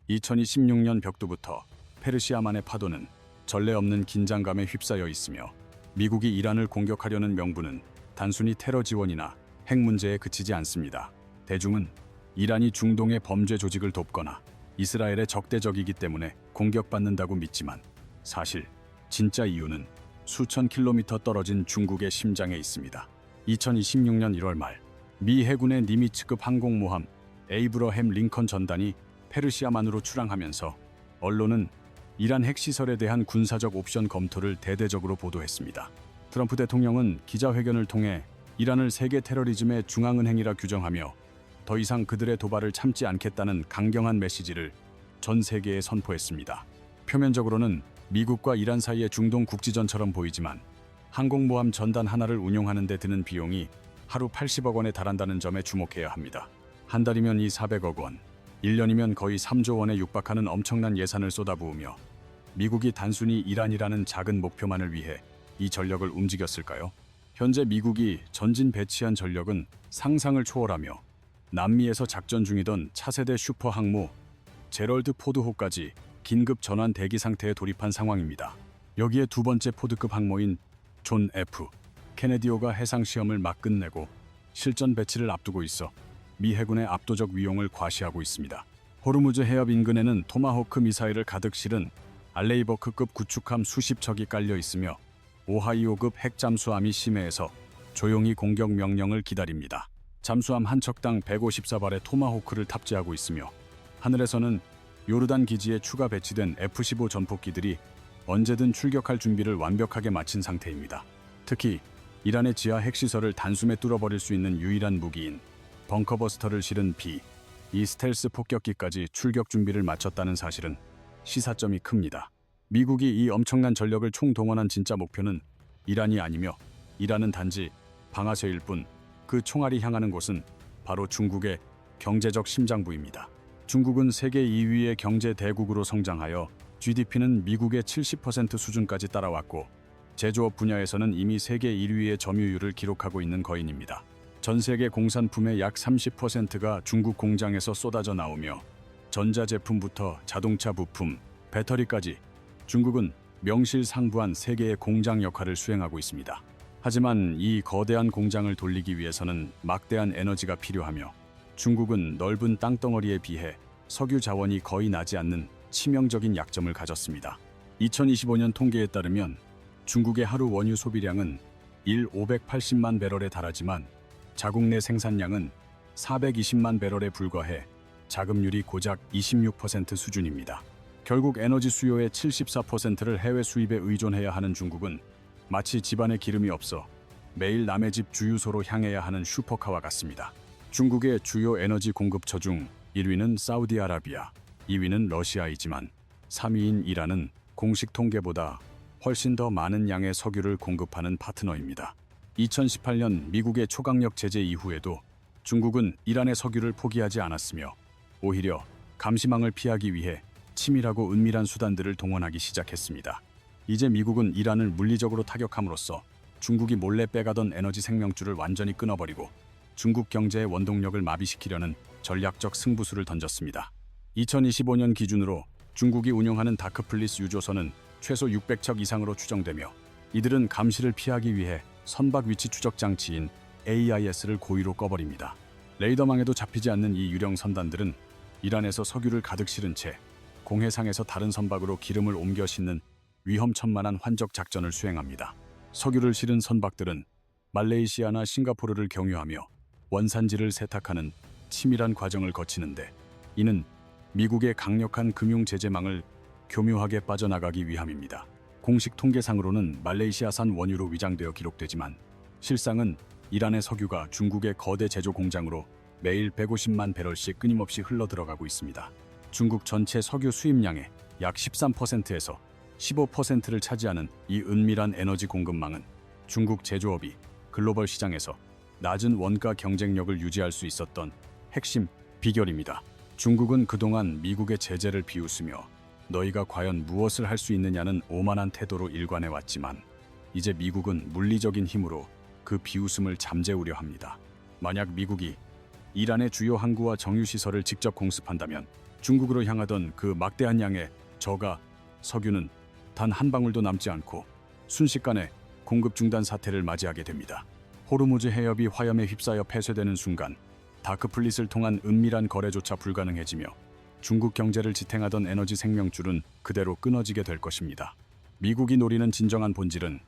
2026년 벽두부터 페르시아만의 파도는 전례 없는 긴장감에 휩싸여 있으며 미국이 이란을 공격하려는 명분은 단순히 테러 지원이나 핵 문제에 그치지 않습니다. 대중은 이란이 중동의 범죄 조직을 돕거나 이스라엘의 적대적이기 때문에 공격받는다고 믿지만 사실 진짜 이유는 수천 킬로미터 떨어진 중국의 심장에 있습니다. 2026년 1월 말 미 해군의 니미츠급 항공모함 에이브러햄 링컨 전단이 페르시아만으로 출항하면서 언론은 이란 핵시설에 대한 군사적 옵션 검토를 대대적으로 보도했습니다. 트럼프 대통령은 기자회견을 통해 이란을 세계 테러리즘의 중앙은행이라 규정하며 더 이상 그들의 도발을 참지 않겠다는 강경한 메시지를 전 세계에 선포했습니다. 표면적으로는 미국과 이란 사이의 중동 국지전처럼 보이지만 항공모함 전단 하나를 운용하는 데 드는 비용이 하루 80억 원에 달한다는 점에 주목해야 합니다. 한 달이면 400억 원, 1년이면 거의 3조 원에 육박하는 엄청난 예산을 쏟아부으며 미국이 단순히 이란이라는 작은 목표만을 위해 이 전력을 움직였을까요? 현재 미국이 전진 배치한 전력은 상상을 초월하며 남미에서 작전 중이던 차세대 슈퍼 항모 제럴드 포드호까지 긴급 전환 대기 상태에 돌입한 상황입니다. 여기에 두 번째 포드급 항모인 존 F. 케네디호가 해상 시험을 막 끝내고 실전 배치를 앞두고 있어 미 해군의 압도적 위용을 과시하고 있습니다. 호르무즈 해협 인근에는 토마호크 미사일을 가득 실은 알레이버크급 구축함 수십 척이 깔려 있으며 오하이오급 핵 잠수함이 심해에서 조용히 공격 명령을 기다립니다. 잠수함 한 척당 154발의 토마호크를 탑재하고 있으며 하늘에서는 요르단 기지에 추가 배치된 F-15 전폭기들이 언제든 출격할 준비를 완벽하게 마친 상태입니다. 특히 이란의 지하 핵시설을 단숨에 뚫어버릴 수 있는 유일한 무기인 벙커버스터를 실은 이 스텔스 폭격기까지 출격 준비를 마쳤다는 사실은 시사점이 큽니다. 미국이 이 엄청난 전력을 총동원한 진짜 목표는 이란이 아니며 이란은 단지 방아쇠일 뿐 그 총알이 향하는 곳은 바로 중국의 경제적 심장부입니다. 중국은 세계 2위의 경제 대국으로 성장하여 GDP는 미국의 70% 수준까지 따라왔고 제조업 분야에서는 이미 세계 1위의 점유율을 기록하고 있는 거인입니다. 전 세계 공산품의 약 30%가 중국 공장에서 쏟아져 나오며 전자제품부터 자동차 부품, 배터리까지 중국은 명실상부한 세계의 공장 역할을 수행하고 있습니다. 하지만 이 거대한 공장을 돌리기 위해서는 막대한 에너지가 필요하며 중국은 넓은 땅덩어리에 비해 석유 자원이 거의 나지 않는 치명적인 약점을 가졌습니다. 2025년 통계에 따르면 중국의 하루 원유 소비량은 580만 배럴에 달하지만 자국 내 생산량은 420만 배럴에 불과해 자급률이 고작 26% 수준입니다. 결국 에너지 수요의 74%를 해외 수입에 의존해야 하는 중국은 마치 집안에 기름이 없어 매일 남의 집 주유소로 향해야 하는 슈퍼카와 같습니다. 중국의 주요 에너지 공급처 중 1위는 사우디아라비아, 2위는 러시아이지만 3위인 이란은 공식 통계보다 훨씬 더 많은 양의 석유를 공급하는 파트너입니다. 2018년 미국의 초강력 제재 이후에도 중국은 이란의 석유를 포기하지 않았으며 오히려 감시망을 피하기 위해 치밀하고 은밀한 수단들을 동원하기 시작했습니다. 이제 미국은 이란을 물리적으로 타격함으로써 중국이 몰래 빼가던 에너지 생명줄을 완전히 끊어버리고 중국 경제의 원동력을 마비시키려는 전략적 승부수를 던졌습니다. 2025년 기준으로 중국이 운영하는 다크플리스 유조선은 최소 600척 이상으로 추정되며 이들은 감시를 피하기 위해 선박 위치 추적 장치인 AIS를 고의로 꺼버립니다. 레이더망에도 잡히지 않는 이 유령 선단들은 이란에서 석유를 가득 실은 채 공해상에서 다른 선박으로 기름을 옮겨 싣는 위험천만한 환적 작전을 수행합니다. 석유를 실은 선박들은 말레이시아나 싱가포르를 경유하며 원산지를 세탁하는 치밀한 과정을 거치는데 이는 미국의 강력한 금융 제재망을 교묘하게 빠져나가기 위함입니다. 공식 통계상으로는 말레이시아산 원유로 위장되어 기록되지만 실상은 이란의 석유가 중국의 거대 제조 공장으로 매일 150만 배럴씩 끊임없이 흘러들어가고 있습니다. 중국 전체 석유 수입량의 약 13%에서 15%를 차지하는 이 은밀한 에너지 공급망은 중국 제조업이 글로벌 시장에서 낮은 원가 경쟁력을 유지할 수 있었던 핵심 비결입니다. 중국은 그동안 미국의 제재를 비웃으며 너희가 과연 무엇을 할 수 있느냐는 오만한 태도로 일관해왔지만 이제 미국은 물리적인 힘으로 그 비웃음을 잠재우려 합니다. 만약 미국이 이란의 주요 항구와 정유시설을 직접 공습한다면 중국으로 향하던 그 막대한 양의 저가 석유는 단 한 방울도 남지 않고 순식간에 공급 중단 사태를 맞이하게 됩니다. 호르무즈 해협이 화염에 휩싸여 폐쇄되는 순간 다크플릿을 통한 은밀한 거래조차 불가능해지며 중국 경제를 지탱하던 에너지 생명줄은 그대로 끊어지게 될 것입니다. 미국이 노리는 진정한 본질은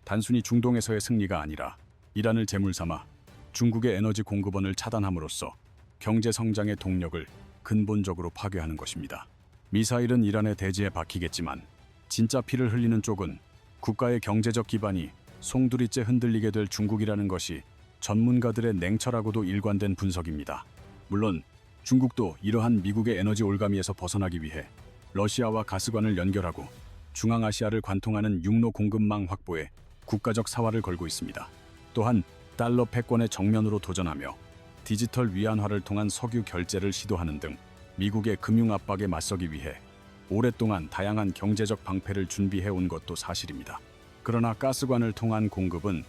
단순히 중동에서의 승리가 아니라 이란을 제물 삼아 중국의 에너지 공급원을 차단함으로써 경제 성장의 동력을 근본적으로 파괴하는 것입니다. 미사일은 이란의 대지에 박히겠지만 진짜 피를 흘리는 쪽은 국가의 경제적 기반이 송두리째 흔들리게 될 중국이라는 것이 전문가들의 냉철하고도 일관된 분석입니다. 물론 중국도 이러한 미국의 에너지 올가미에서 벗어나기 위해 러시아와 가스관을 연결하고 중앙아시아를 관통하는 육로 공급망 확보에 국가적 사활을 걸고 있습니다. 또한 달러 패권에 정면으로 도전하며 디지털 위안화를 통한 석유 결제를 시도하는 등 미국의 금융 압박에 맞서기 위해 오랫동안 다양한 경제적 방패를 준비해온 것도 사실입니다. 그러나 가스관을 통한 공급은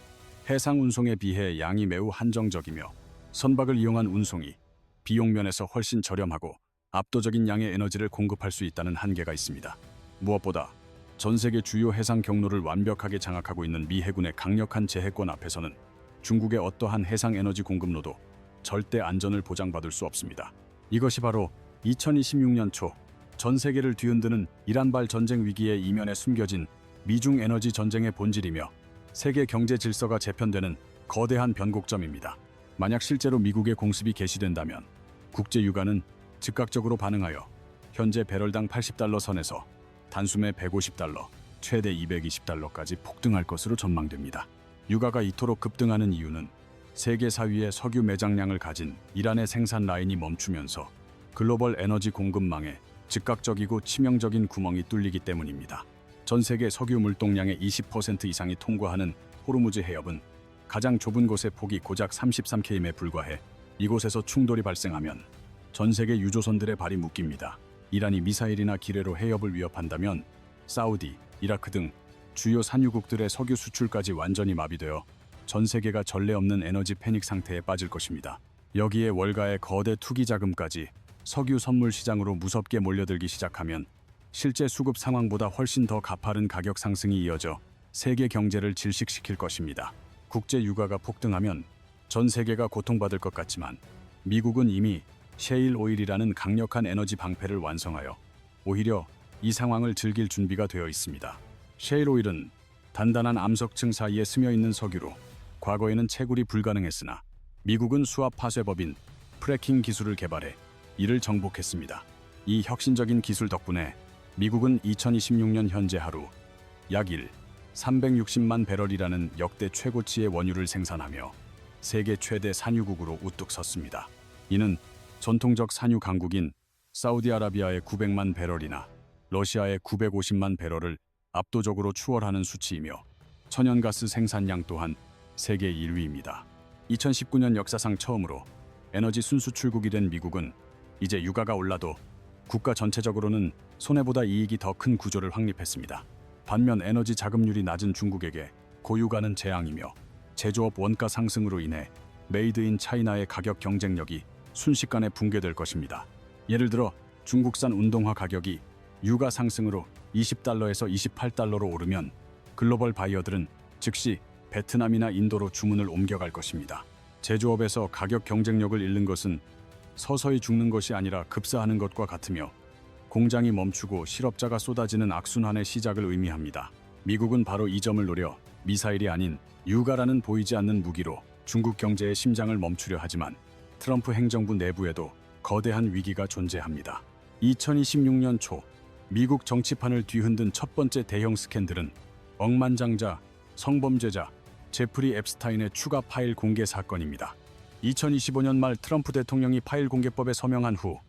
해상 운송에 비해 양이 매우 한정적이며 선박을 이용한 운송이 비용 면에서 훨씬 저렴하고 압도적인 양의 에너지를 공급할 수 있다는 한계가 있습니다. 무엇보다 전 세계 주요 해상 경로를 완벽하게 장악하고 있는 미 해군의 강력한 제해권 앞에서는 중국의 어떠한 해상 에너지 공급로도 절대 안전을 보장받을 수 없습니다. 이것이 바로 2026년 초 전 세계를 뒤흔드는 이란발 전쟁 위기의 이면에 숨겨진 미중 에너지 전쟁의 본질이며 세계 경제 질서가 재편되는 거대한 변곡점입니다. 만약 실제로 미국의 공습이 개시된다면 국제 유가는 즉각적으로 반응하여 현재 배럴당 80달러 선에서 단숨에 150달러, 최대 220달러까지 폭등할 것으로 전망됩니다. 유가가 이토록 급등하는 이유는 세계 4위의 석유 매장량을 가진 이란의 생산 라인이 멈추면서 글로벌 에너지 공급망에 즉각적이고 치명적인 구멍이 뚫리기 때문입니다. 전 세계 석유 물동량의 20% 이상이 통과하는 호르무즈 해협은 가장 좁은 곳의 폭이 고작 33km에 불과해 이곳에서 충돌이 발생하면 전 세계 유조선들의 발이 묶입니다. 이란이 미사일이나 기뢰로 해협을 위협한다면 사우디, 이라크 등 주요 산유국들의 석유 수출까지 완전히 마비되어 전 세계가 전례 없는 에너지 패닉 상태에 빠질 것입니다. 여기에 월가의 거대 투기 자금까지 석유 선물 시장으로 무섭게 몰려들기 시작하면 실제 수급 상황보다 훨씬 더 가파른 가격 상승이 이어져 세계 경제를 질식시킬 것입니다. 국제 유가가 폭등하면 전 세계가 고통받을 것 같지만 미국은 이미 셰일 오일이라는 강력한 에너지 방패를 완성하여 오히려 이 상황을 즐길 준비가 되어 있습니다. 셰일 오일은 단단한 암석층 사이에 스며 있는 석유로 과거에는 채굴이 불가능했으나 미국은 수압 파쇄법인 프래킹 기술을 개발해 이를 정복했습니다. 이 혁신적인 기술 덕분에 미국은 2026년 현재 하루 약 360만 배럴이라는 역대 최고치의 원유를 생산하며 세계 최대 산유국으로 우뚝 섰습니다. 이는 전통적 산유 강국인 사우디아라비아의 900만 배럴이나 러시아의 950만 배럴을 압도적으로 추월하는 수치이며 천연가스 생산량 또한 세계 1위입니다. 2019년 역사상 처음으로 에너지 순수출국이 된 미국은 이제 유가가 올라도 국가 전체적으로는 손해보다 이익이 더 큰 구조를 확립했습니다. 반면 에너지 자금률이 낮은 중국에게 고유가는 재앙이며 제조업 원가 상승으로 인해 메이드 인 차이나의 가격 경쟁력이 순식간에 붕괴될 것입니다. 예를 들어 중국산 운동화 가격이 유가 상승으로 20달러에서 28달러로 오르면 글로벌 바이어들은 즉시 베트남이나 인도로 주문을 옮겨갈 것입니다. 제조업에서 가격 경쟁력을 잃는 것은 서서히 죽는 것이 아니라 급사하는 것과 같으며 공장이 멈추고 실업자가 쏟아지는 악순환의 시작을 의미합니다. 미국은 바로 이 점을 노려 미사일이 아닌 유가라는 보이지 않는 무기로 중국 경제의 심장을 멈추려 하지만 트럼프 행정부 내부에도 거대한 위기가 존재합니다. 2026년 초 미국 정치판을 뒤흔든 첫 번째 대형 스캔들은 억만장자, 성범죄자 제프리 앱스타인의 추가 파일 공개 사건입니다. 2025년 말 트럼프 대통령이 파일 공개법에 서명한 후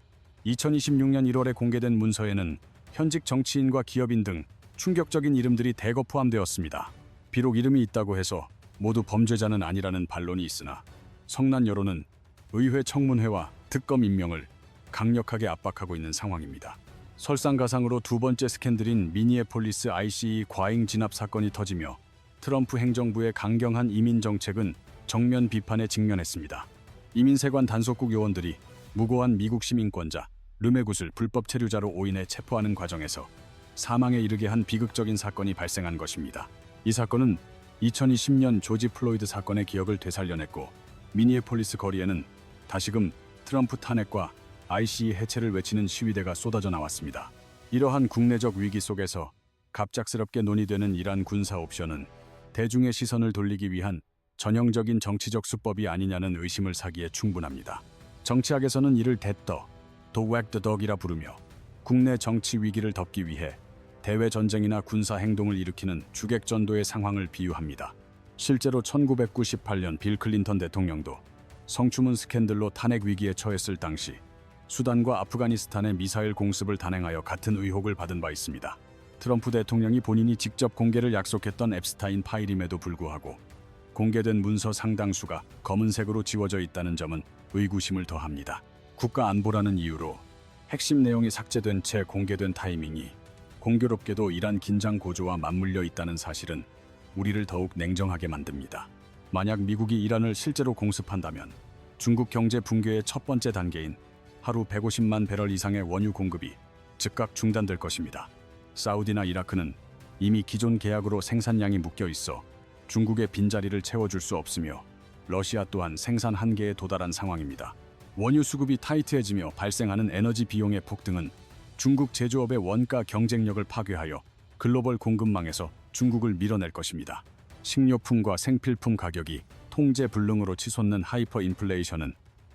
2026년 1월에 공개된 문서에는 현직 정치인과 기업인 등 충격적인 이름들이 대거 포함되었습니다. 비록 이름이 있다고 해서 모두 범죄자는 아니라는 반론이 있으나 성난 여론은 의회 청문회와 특검 임명을 강력하게 압박하고 있는 상황입니다. 설상가상으로 두 번째 스캔들인 미니애폴리스 ICE 과잉 진압 사건이 터지며 트럼프 행정부의 강경한 이민 정책은 정면 비판에 직면했습니다. 이민세관 단속국 요원들이 무고한 미국 시민권자 르메굿을 불법 체류자로 오인해 체포하는 과정에서 사망에 이르게 한 비극적인 사건이 발생한 것입니다. 이 사건은 2020년 조지 플로이드 사건의 기억을 되살려냈고 미니애폴리스 거리에는 다시금 트럼프 탄핵과 ICE 해체를 외치는 시위대가 쏟아져 나왔습니다. 이러한 국내적 위기 속에서 갑작스럽게 논의되는 이란 군사 옵션은 대중의 시선을 돌리기 위한 전형적인 정치적 수법이 아니냐는 의심을 사기에 충분합니다. 정치학에서는 이를 대떠, to wag the dog이라 부르며 국내 정치 위기를 덮기 위해 대외 전쟁이나 군사 행동을 일으키는 주객전도의 상황을 비유합니다. 실제로 1998년 빌 클린턴 대통령도 성추문 스캔들로 탄핵 위기에 처했을 당시 수단과 아프가니스탄의 미사일 공습을 단행하여 같은 의혹을 받은 바 있습니다. 트럼프 대통령이 본인이 직접 공개를 약속했던 앱스타인 파일임에도 불구하고 공개된 문서 상당수가 검은색으로 지워져 있다는 점은 의구심을 더합니다. 국가 안보라는 이유로 핵심 내용이 삭제된 채 공개된 타이밍이 공교롭게도 이란 긴장 고조와 맞물려 있다는 사실은 우리를 더욱 냉정하게 만듭니다. 만약 미국이 이란을 실제로 공습한다면 중국 경제 붕괴의 첫 번째 단계인 하루 150만 배럴 이상의 원유 공급이 즉각 중단될 것입니다. 사우디나 이라크는 이미 기존 계약으로 생산량이 묶여 있어 중국의 빈자리를 채워줄 수 없으며 러시아 또한 생산 한계에 도달한 상황입니다. 원유 수급이 타이트해지며 발생하는 에너지 비용의 폭등은 중국 제조업의 원가 경쟁력을 파괴하여 글로벌 공급망에서 중국을 밀어낼 것입니다. 식료품과 생필품 가격이 통제 불능으로 치솟는 하이퍼 인플레이션은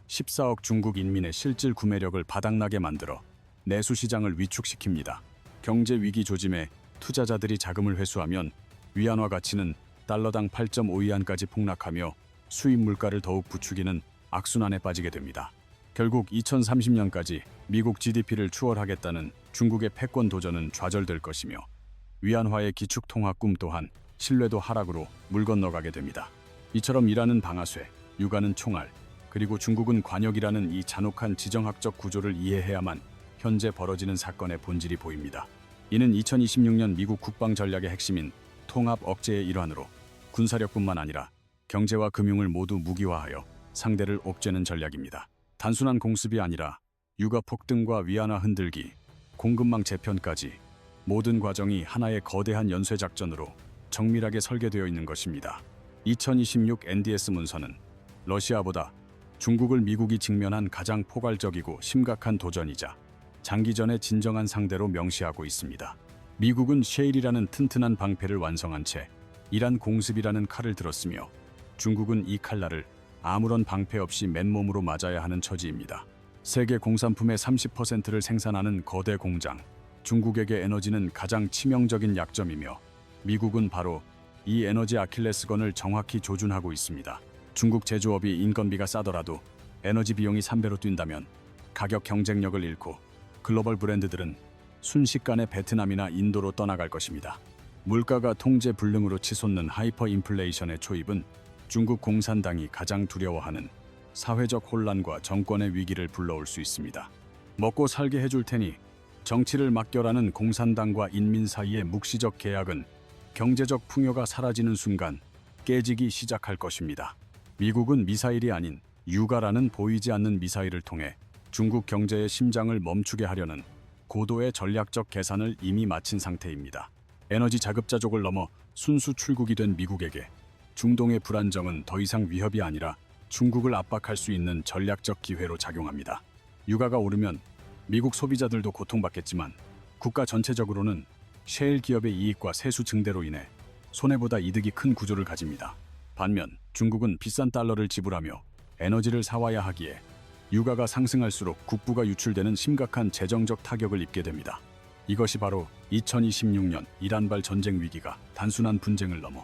14억 중국 인민의 실질 구매력을 바닥나게 만들어 내수 시장을 위축시킵니다. 경제 위기 조짐에 투자자들이 자금을 회수하면 위안화 가치는 달러당 8.5위안까지 폭락하며 수입 물가를 더욱 부추기는 악순환에 빠지게 됩니다. 결국 2030년까지 미국 GDP를 추월하겠다는 중국의 패권 도전은 좌절될 것이며 위안화의 기축 통화 꿈 또한 신뢰도 하락으로 물 건너가게 됩니다. 이처럼 이란은 방아쇠, 육아는 총알, 그리고 중국은 관역이라는 이 잔혹한 지정학적 구조를 이해해야만 현재 벌어지는 사건의 본질이 보입니다. 이는 2026년 미국 국방 전략의 핵심인 통합 억제의 일환으로 군사력뿐만 아니라 경제와 금융을 모두 무기화하여 상대를 옥죄는 전략입니다. 단순한 공습이 아니라 유가 폭등과 위안화 흔들기, 공급망 재편까지 모든 과정이 하나의 거대한 연쇄작전으로 정밀하게 설계되어 있는 것입니다. 2026 NDS 문서는 러시아보다 중국을 미국이 직면한 가장 포괄적이고 심각한 도전이자 장기전의 진정한 상대로 명시하고 있습니다. 미국은 셰일이라는 튼튼한 방패를 완성한 채 이란 공습이라는 칼을 들었으며 중국은 이 칼날을 아무런 방패 없이 맨몸으로 맞아야 하는 처지입니다. 세계 공산품의 30%를 생산하는 거대 공장, 중국에게 에너지는 가장 치명적인 약점이며 미국은 바로 이 에너지 아킬레스건을 정확히 조준하고 있습니다. 중국 제조업이 인건비가 싸더라도 에너지 비용이 3배로 뛴다면 가격 경쟁력을 잃고 글로벌 브랜드들은 순식간에 베트남이나 인도로 떠나갈 것입니다. 물가가 통제 불능으로 치솟는 하이퍼 인플레이션의 초입은 중국 공산당이 가장 두려워하는 사회적 혼란과 정권의 위기를 불러올 수 있습니다. 먹고 살게 해줄 테니 정치를 맡겨라는 공산당과 인민 사이의 묵시적 계약은 경제적 풍요가 사라지는 순간 깨지기 시작할 것입니다. 미국은 미사일이 아닌 유가라는 보이지 않는 미사일을 통해 중국 경제의 심장을 멈추게 하려는 고도의 전략적 계산을 이미 마친 상태입니다. 에너지 자급자족을 넘어 순수 출국이 된 미국에게 중동의 불안정은 더 이상 위협이 아니라 중국을 압박할 수 있는 전략적 기회로 작용합니다. 유가가 오르면 미국 소비자들도 고통받겠지만 국가 전체적으로는 셰일 기업의 이익과 세수 증대로 인해 손해보다 이득이 큰 구조를 가집니다. 반면 중국은 비싼 달러를 지불하며 에너지를 사와야 하기에 유가가 상승할수록 국부가 유출되는 심각한 재정적 타격을 입게 됩니다. 이것이 바로 2026년 이란발 전쟁 위기가 단순한 분쟁을 넘어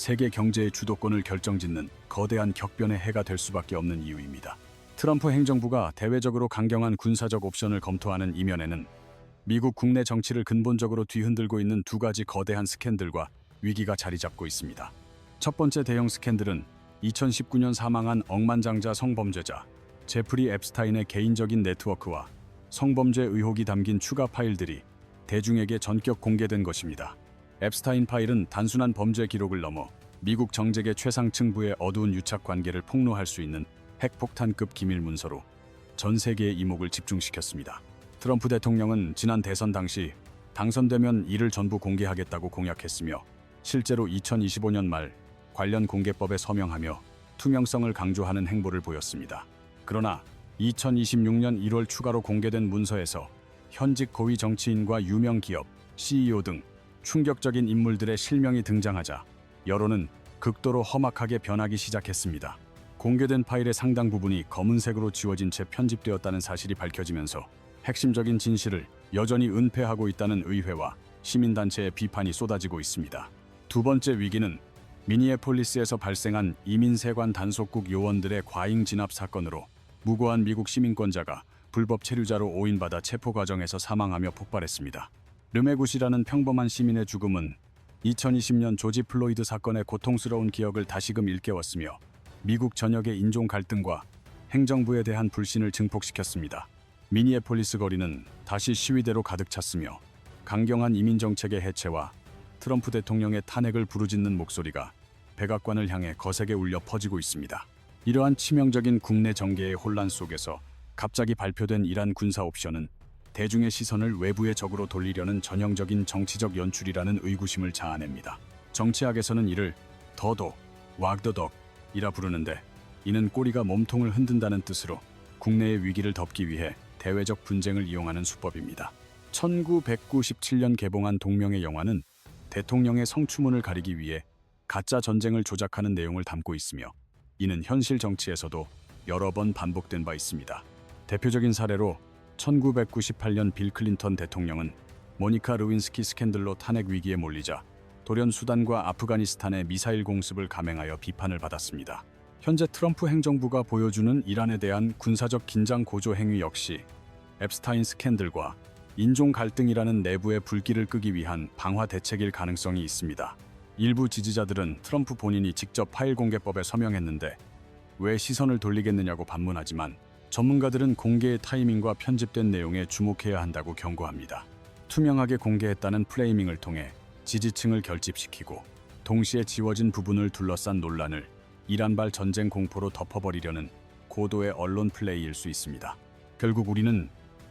세계 경제의 주도권을 결정짓는 거대한 격변의 해가 될 수밖에 없는 이유입니다. 트럼프 행정부가 대외적으로 강경한 군사적 옵션을 검토하는 이면에는 미국 국내 정치를 근본적으로 뒤흔들고 있는 두 가지 거대한 스캔들과 위기가 자리 잡고 있습니다. 첫 번째 대형 스캔들은 2019년 사망한 억만장자 성범죄자 제프리 앱스타인의 개인적인 네트워크와 성범죄 의혹이 담긴 추가 파일들이 대중에게 전격 공개된 것입니다. 앱스타인 파일은 단순한 범죄 기록을 넘어 미국 정재계 최상층부의 어두운 유착 관계를 폭로할 수 있는 핵폭탄급 기밀 문서로 전 세계의 이목을 집중시켰습니다. 트럼프 대통령은 지난 대선 당시 당선되면 이를 전부 공개하겠다고 공약했으며 실제로 2025년 말 관련 공개법에 서명하며 투명성을 강조하는 행보를 보였습니다. 그러나 2026년 1월 추가로 공개된 문서에서 현직 고위 정치인과 유명 기업, CEO 등 충격적인 인물들의 실명이 등장하자 여론은 극도로 험악하게 변하기 시작했습니다. 공개된 파일의 상당 부분이 검은색으로 지워진 채 편집되었다는 사실이 밝혀지면서 핵심적인 진실을 여전히 은폐하고 있다는 의회와 시민단체의 비판이 쏟아지고 있습니다. 두 번째 위기는 미니애폴리스에서 발생한 이민세관 단속국 요원들의 과잉 진압 사건으로 무고한 미국 시민권자가 불법 체류자로 오인받아 체포 과정에서 사망하며 폭발했습니다. 르메굿이라는 평범한 시민의 죽음은 2020년 조지 플로이드 사건의 고통스러운 기억을 다시금 일깨웠으며 미국 전역의 인종 갈등과 행정부에 대한 불신을 증폭시켰습니다. 미니애폴리스 거리는 다시 시위대로 가득 찼으며 강경한 이민 정책의 해체와 트럼프 대통령의 탄핵을 부르짖는 목소리가 백악관을 향해 거세게 울려 퍼지고 있습니다. 이러한 치명적인 국내 정계의 혼란 속에서 갑자기 발표된 이란 군사 옵션은 대중의 시선을 외부의 적으로 돌리려는 전형적인 정치적 연출이라는 의구심을 자아냅니다. 정치학에서는 이를 더도, 왁더덕이라 부르는데 이는 꼬리가 몸통을 흔든다는 뜻으로 국내의 위기를 덮기 위해 대외적 분쟁을 이용하는 수법입니다. 1997년 개봉한 동명의 영화는 대통령의 성추문을 가리기 위해 가짜 전쟁을 조작하는 내용을 담고 있으며 이는 현실 정치에서도 여러 번 반복된 바 있습니다. 대표적인 사례로 1998년 빌 클린턴 대통령은 모니카 르윈스키 스캔들로 탄핵 위기에 몰리자 돌연 수단과 아프가니스탄의 미사일 공습을 감행하여 비판을 받았습니다. 현재 트럼프 행정부가 보여주는 이란에 대한 군사적 긴장 고조 행위 역시 앱스타인 스캔들과 인종 갈등이라는 내부의 불길을 끄기 위한 방화 대책일 가능성이 있습니다. 일부 지지자들은 트럼프 본인이 직접 파일 공개법에 서명했는데 왜 시선을 돌리겠느냐고 반문하지만 전문가들은 공개의 타이밍과 편집된 내용에 주목해야 한다고 경고합니다. 투명하게 공개했다는 프레이밍을 통해 지지층을 결집시키고 동시에 지워진 부분을 둘러싼 논란을 이란발 전쟁 공포로 덮어버리려는 고도의 언론 플레이일 수 있습니다. 결국 우리는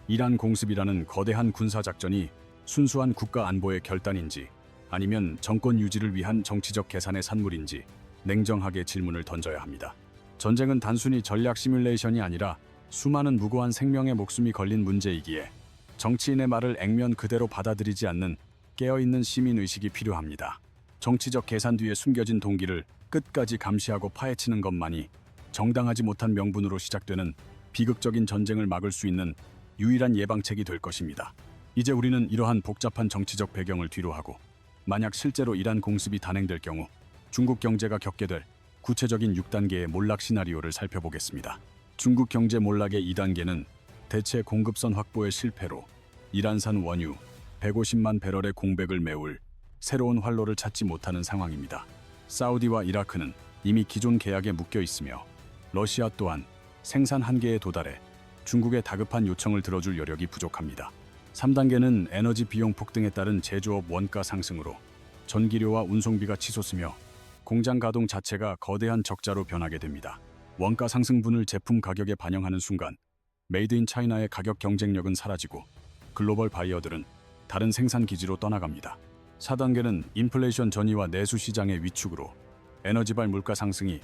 이란 공습이라는 거대한 군사작전이 순수한 국가 안보의 결단인지 아니면 정권 유지를 위한 정치적 계산의 산물인지 냉정하게 질문을 던져야 합니다. 전쟁은 단순히 전략 시뮬레이션이 아니라 수많은 무고한 생명의 목숨이 걸린 문제이기에 정치인의 말을 액면 그대로 받아들이지 않는 깨어있는 시민의식이 필요합니다. 정치적 계산 뒤에 숨겨진 동기를 끝까지 감시하고 파헤치는 것만이 정당하지 못한 명분으로 시작되는 비극적인 전쟁을 막을 수 있는 유일한 예방책이 될 것입니다. 이제 우리는 이러한 복잡한 정치적 배경을 뒤로하고 만약 실제로 이란 공습이 단행될 경우 중국 경제가 겪게 될 구체적인 6단계의 몰락 시나리오를 살펴보겠습니다. 중국 경제 몰락의 2단계는 대체 공급선 확보의 실패로 이란산 원유 150만 배럴의 공백을 메울 새로운 활로를 찾지 못하는 상황입니다. 사우디와 이라크는 이미 기존 계약에 묶여 있으며 러시아 또한 생산 한계에 도달해 중국의 다급한 요청을 들어줄 여력이 부족합니다. 3단계는 에너지 비용 폭등에 따른 제조업 원가 상승으로 전기료와 운송비가 치솟으며 공장 가동 자체가 거대한 적자로 변하게 됩니다. 원가 상승분을 제품 가격에 반영하는 순간 메이드 인 차이나의 가격 경쟁력은 사라지고 글로벌 바이어들은 다른 생산 기지로 떠나갑니다. 4단계는 인플레이션 전이와 내수 시장의 위축으로 에너지발 물가 상승이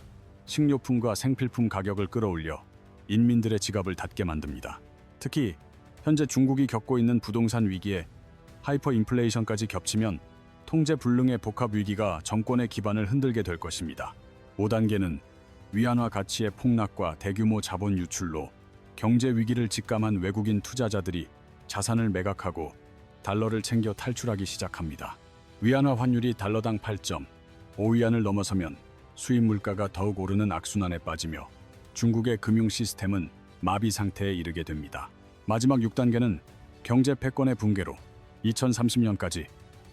식료품과 생필품 가격을 끌어올려 인민들의 지갑을 닫게 만듭니다. 특히 현재 중국이 겪고 있는 부동산 위기에 하이퍼 인플레이션까지 겹치면 통제 불능의 복합 위기가 정권의 기반을 흔들게 될 것입니다. 5단계는 위안화 가치의 폭락과 대규모 자본 유출로 경제 위기를 직감한 외국인 투자자들이 자산을 매각하고 달러를 챙겨 탈출하기 시작합니다. 위안화 환율이 달러당 8.5위안을 넘어서면 수입 물가가 더욱 오르는 악순환에 빠지며 중국의 금융 시스템은 마비 상태에 이르게 됩니다. 마지막 6단계는 경제 패권의 붕괴로 2030년까지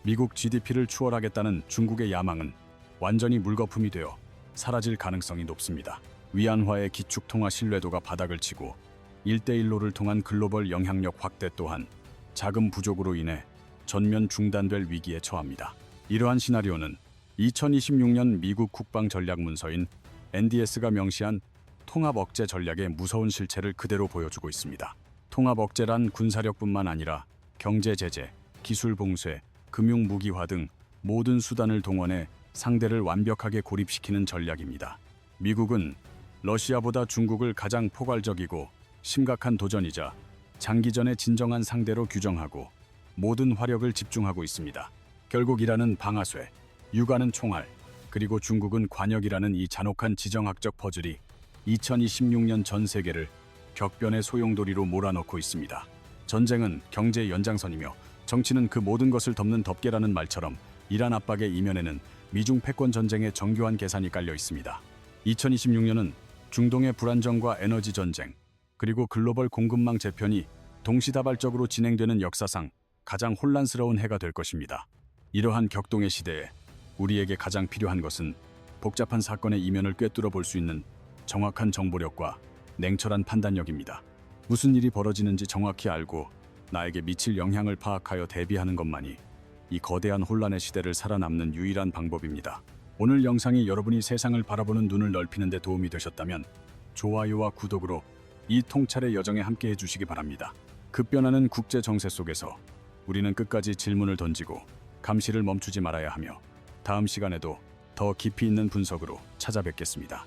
미국 GDP를 추월하겠다는 중국의 야망은 완전히 물거품이 되어 사라질 가능성이 높습니다. 위안화의 기축 통화 신뢰도가 바닥을 치고 1대1로를 통한 글로벌 영향력 확대 또한 자금 부족으로 인해 전면 중단될 위기에 처합니다. 이러한 시나리오는 2026년 미국 국방 전략 문서인 NDS가 명시한 통합 억제 전략의 무서운 실체를 그대로 보여주고 있습니다. 통합 억제란 군사력뿐만 아니라 경제 제재, 기술 봉쇄, 금융 무기화 등 모든 수단을 동원해 상대를 완벽하게 고립시키는 전략입니다. 미국은 러시아보다 중국을 가장 포괄적이고 심각한 도전이자 장기전의 진정한 상대로 규정하고 모든 화력을 집중하고 있습니다. 결국 이란은 방아쇠, 육아는 총알, 그리고 중국은 관역이라는 이 잔혹한 지정학적 퍼즐이 2026년 전 세계를 격변의 소용돌이로 몰아넣고 있습니다. 전쟁은 경제의 연장선이며 정치는 그 모든 것을 덮는 덮개라는 말처럼 이란 압박의 이면에는 미중 패권 전쟁의 정교한 계산이 깔려 있습니다. 2026년은 중동의 불안정과 에너지 전쟁, 그리고 글로벌 공급망 재편이 동시다발적으로 진행되는 역사상 가장 혼란스러운 해가 될 것입니다. 이러한 격동의 시대에 우리에게 가장 필요한 것은 복잡한 사건의 이면을 꿰뚫어 볼 수 있는 정확한 정보력과 냉철한 판단력입니다. 무슨 일이 벌어지는지 정확히 알고 나에게 미칠 영향을 파악하여 대비하는 것만이 이 거대한 혼란의 시대를 살아남는 유일한 방법입니다. 오늘 영상이 여러분이 세상을 바라보는 눈을 넓히는 데 도움이 되셨다면 좋아요와 구독으로 이 통찰의 여정에 함께 해주시기 바랍니다. 급변하는 국제 정세 속에서 우리는 끝까지 질문을 던지고 감시를 멈추지 말아야 하며 다음 시간에도 더 깊이 있는 분석으로 찾아뵙겠습니다.